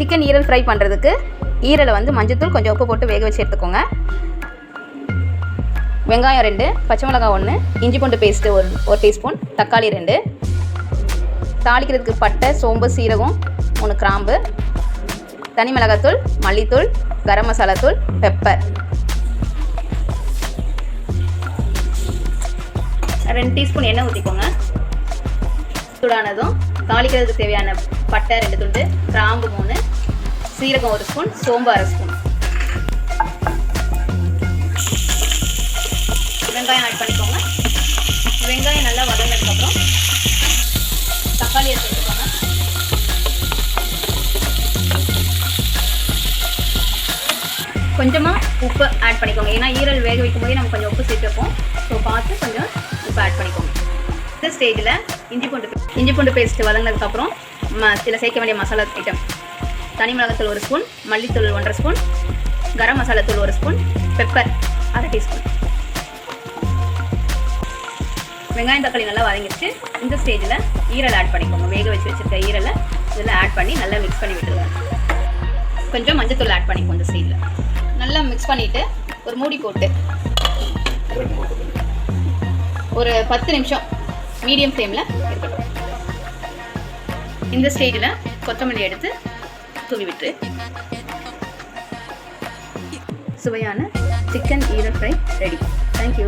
Chicken ஈரல் fry பண்ணுறதுக்கு ஈரலை வந்து மஞ்சத்தூள் கொஞ்சம் உப்பு போட்டு வேக வச்சு எடுத்துக்கோங்க. வெங்காயம் 2, பச்சை மிளகாய் 1, இஞ்சி பூண்டு பேஸ்ட்டு ஒரு டீஸ்பூன், தக்காளி 2, தாளிக்கிறதுக்கு பட்டை, சோம்பு, சீரகம் 3 கிராம்பு, தனி மிளகாத்தூள், மல்லித்தூள், கரம் மசாலா தூள், பெப்பர் 2 டீஸ்பூன் எண்ணெய் ஊற்றிக்கோங்க. சூடானதும் தாளிக்கிறதுக்கு தேவையான பட்டை 2 துண்டு, கிராம்பு 3, சீரகம் 1 ஸ்பூன், சோம்பு 1/2 ஸ்பூன். வெங்காயம் ஆட் பண்ணிக்கோங்க. வெங்காயம் நல்லா வதங்கினதுக்கப்புறம் தக்காளியை சேர்த்துக்கோங்க. கொஞ்சமாக உப்பு ஆட் பண்ணிக்கோங்க. ஏன்னா ஈரல் வேக வைக்கும் போதே நம்ம கொஞ்சம் உப்பு சேர்த்துப்போம். ஸோ பார்த்து கொஞ்சம் உப்பு ஆட் பண்ணிக்கோங்க. இந்த ஸ்டேஜில் இஞ்சி பூண்டு பேஸ்ட்டு வதங்கினதுக்கப்புறம் இதில் சேர்க்க வேண்டிய மசாலா ஐட்டம்: தனி மிளகாத்தூள் 1 ஸ்பூன், மல்லித்தூள் 1/2 ஸ்பூன், கரம் மசாலா தூள் 1 ஸ்பூன், பெப்பர் 1/2 டீஸ்பூன். வெங்காயம் தக்காளி நல்லா வதங்கிடுச்சு. இந்த ஸ்டேஜில் ஈரல் ஆட் பண்ணிக்கோங்க. வேக வச்சுருக்க ஈரலை இதில் ஆட் பண்ணி நல்லா மிக்ஸ் பண்ணி விட்டுருங்க. கொஞ்சம் மஞ்சத்தூள் ஆட் பண்ணிக்கோங்க. இந்த ஸ்டேஜில் நல்லா மிக்ஸ் பண்ணிவிட்டு ஒரு மூடி போட்டு ஒரு 10 நிமிஷம் மீடியம் ஃப்ளேமில் இருக்கட்டும். இந்த ஸ்டேஜில் கொத்தமல்லி எடுத்து தூவி விட்டு சுவையான சிக்கன் ஈரல் ஃப்ரை ரெடி. தேங்க்யூ.